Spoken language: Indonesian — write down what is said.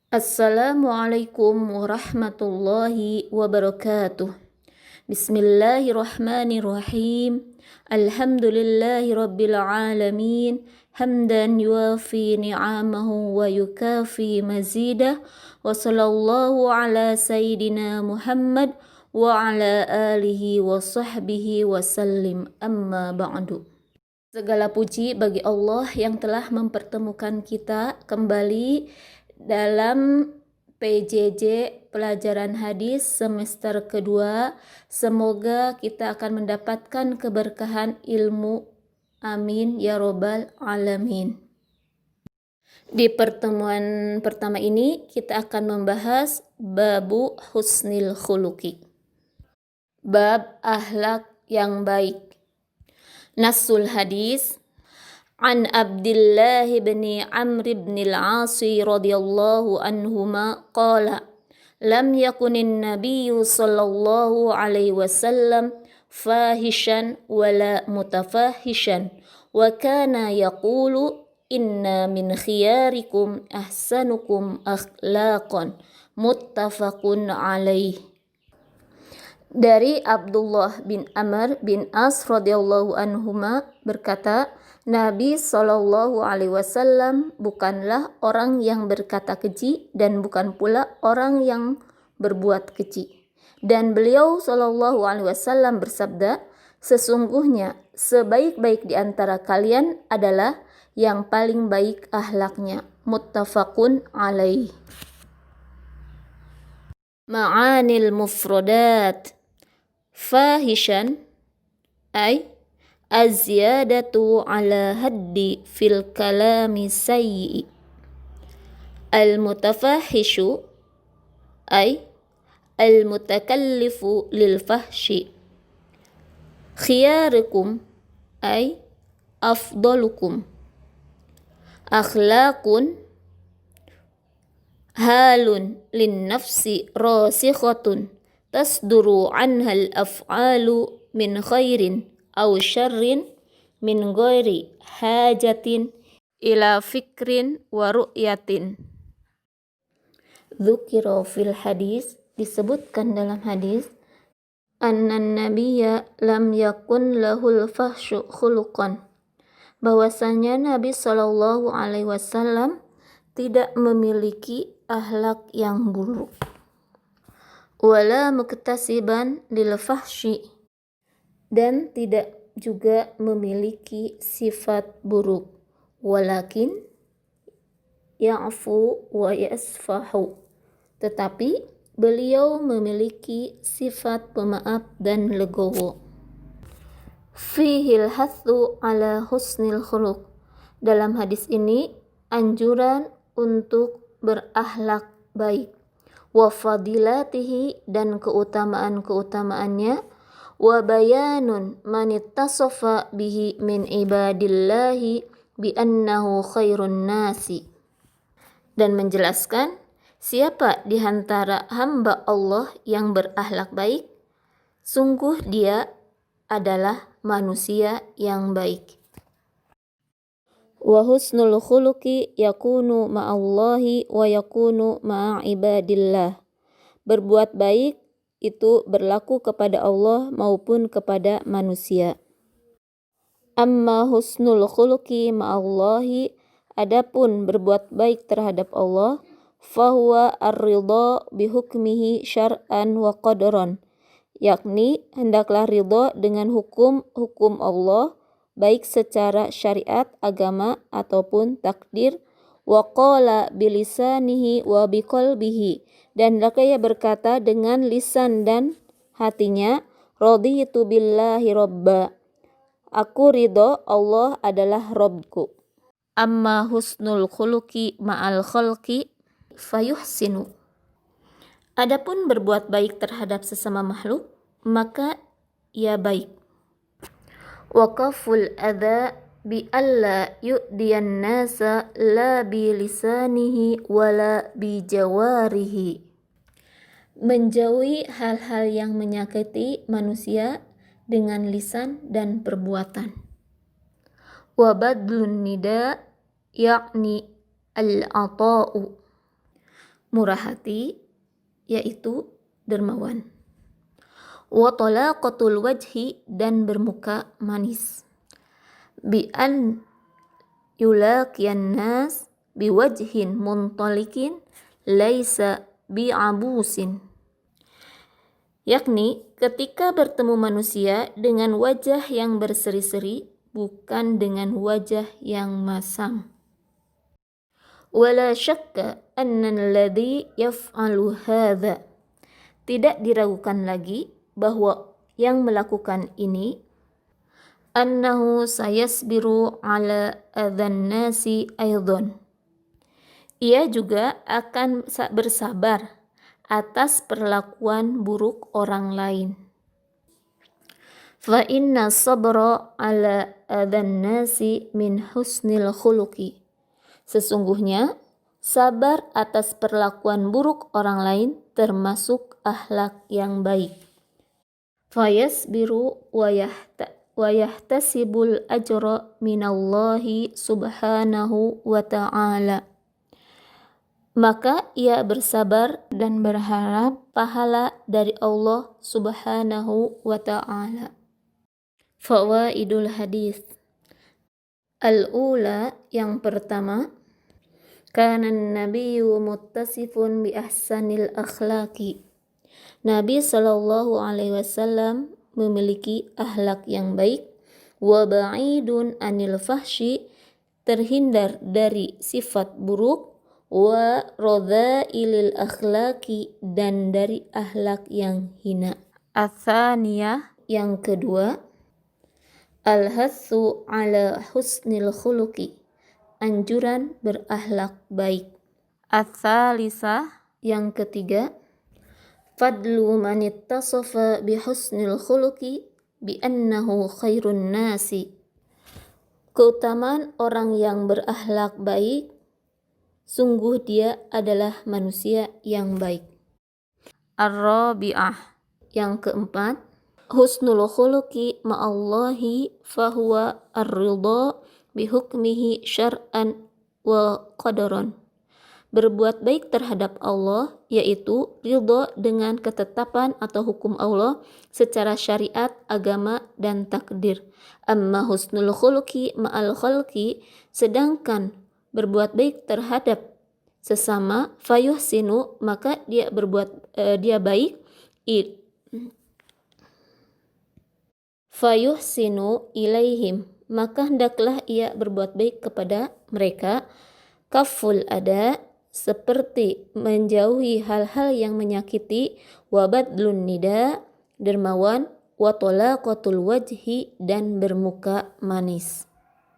Assalamualaikum warahmatullahi wabarakatuh. Bismillahirrahmanirrahim. Alhamdulillahi rabbil alamin. Hamdan yuafi ni'amahu wa yukafi mazidah. Wa sallallahu ala sayyidina Muhammad wa ala alihi wa sahbihi wa sallim. Amma ba'du. Segala puji bagi Allah yang telah mempertemukan kita kembali dalam PJJ pelajaran hadis semester kedua. Semoga kita akan mendapatkan keberkahan ilmu. Amin ya robbal alamin. Di pertemuan pertama ini kita akan membahas babu husnil khuluqi. Bab akhlak yang baik. Nasul hadis An Abdullah bin Amr bin al-As radhiyallahu anhuma qala lam yakunin nabiyyu sallallahu alaihi wasallam fahishan wala mutafahishan wa kana yaqulu inna min khiyarikum ahsanukum akhlaqan muttafaqun alaih. Dari Abdullah bin Amr bin As radhiyallahu anhuma berkata, Nabi Shallallahu Alaihi Wasallam bukanlah orang yang berkata keji dan bukan pula orang yang berbuat keji. Dan beliau Shallallahu Alaihi Wasallam bersabda, sesungguhnya sebaik-baik di antara kalian adalah yang paling baik akhlaknya. Muttafaqun alaih. Ma'anil mufradat. Fahishan ay az-ziyadatu ala haddi fil kalami sayyi. Al-mutafahishu ay al-mutakallifu lil fahshi. Khiyarukum ay afdalukum. Akhlaqun halun lin nafsi rasikhatun tasduru anha al-af'alu min khairin aw syarrin min ghairi hajatin ila fikrin wa ru'yatin. Dzukira fil hadis, disebutkan dalam hadis, annan nabiyya lam yakun lahul fahsyu khuluqan, bahwasanya Nabi Shallallahu alaihi wasallam tidak memiliki akhlak yang buruk. Wala muktasiban lil fahsyi, dan tidak juga memiliki sifat buruk. Walakin ya'fu wa yasfahu, tetapi beliau memiliki sifat pemaaf dan legowo. Fihil hathu ala husnil khuluq, dalam hadis ini anjuran untuk berakhlak baik. Wa fadilatihi, dan keutamaan-keutamaannya. Wa bayanun man ittasafa bihi min ibadillahi bi annahu khairun nasi, dan menjelaskan siapa di antara hamba Allah yang berakhlak baik, sungguh dia adalah manusia yang baik. Wa husnul khuluqi yakunu ma'allahi wa yakunu ma'a ibadillah. Berbuat baik itu berlaku kepada Allah maupun kepada manusia. Amma husnul khuluqi ma'allahi, adapun berbuat baik terhadap Allah, fahuwa ar-ridha bihukmihi syar'an wa qadran, yakni hendaklah ridha dengan hukum Allah, baik secara syariat agama ataupun takdir. Wa qala bilisanihi wa biqalbihi, dan hendaklah ia berkata dengan lisan dan hatinya, raditu billahi robba, aku ridho Allah adalah Robku. Amma husnul khuluqi ma'al khalqi fayuhsinu, adapun berbuat baik terhadap sesama makhluk, maka ia baik. Wa kaful adha bi alla yu'diyan nasa la bi lisanihi wala bi jawarihi, menjauhi hal-hal yang menyakiti manusia dengan lisan dan perbuatan. Wa badlun nida yakni al-ata'u, murah hati, yaitu dermawan. Wa talaqatul wajhi, dan bermuka manis. Bi an yulaqiyan nas biwajhin muntalikin laisa bi'abusin, yakni ketika bertemu manusia dengan wajah yang berseri-seri, bukan dengan wajah yang masam. Wala syakka anna alladhi yaf'alu hadha, tidak diragukan lagi bahwa yang melakukan ini annahu sayasbiru ala adhan nasi aidan, ia juga akan bersabar atas perlakuan buruk orang lain. Fa inna sabra ala adhan nasi min husnil khuluqi, sesungguhnya sabar atas perlakuan buruk orang lain termasuk akhlak yang baik. Fayasbiru wa yahtasibul ajra minallahi subhanahu wa ta'ala, maka ia bersabar dan berharap pahala dari Allah subhanahu wa ta'ala. Fawaidul hadis. Al-ula, yang pertama, kana nabiyyu muttasifun bi ahsanil akhlaqi, Nabi sallallahu alaihi wasallam memiliki akhlak yang baik. Wa ba'idun anil fahsyi, terhindar dari sifat buruk. Wa radha'ilil akhlaqi, dan dari akhlak yang hina. Atsaniyah, yang kedua, al-hatsu ala husnil khuluqi, anjuran berakhlak baik. Ats-tsalisah, yang ketiga, fadlu man ittasafa bi husnil khuluqi bi annahu khairun nasi, keutamaan orang yang berakhlak baik, sungguh dia adalah manusia yang baik. Ar-rabi'ah, yang keempat, husnul khuluqi ma'allahi fahuwa ar-ridha bihukmihi syar'an wa qadaran, berbuat baik terhadap Allah, yaitu ridha dengan ketetapan atau hukum Allah secara syariat, agama, dan takdir. Amma husnul khuluqi ma'al khalqi, sedangkan berbuat baik terhadap sesama, fayuhsinu, maka dia baik, fayuhsinu ilaihim, maka hendaklah ia berbuat baik kepada mereka. Kaful ada, seperti menjauhi hal-hal yang menyakiti. Wabadlun nida, dermawan. Wa talaqatul wajhi, dan bermuka manis.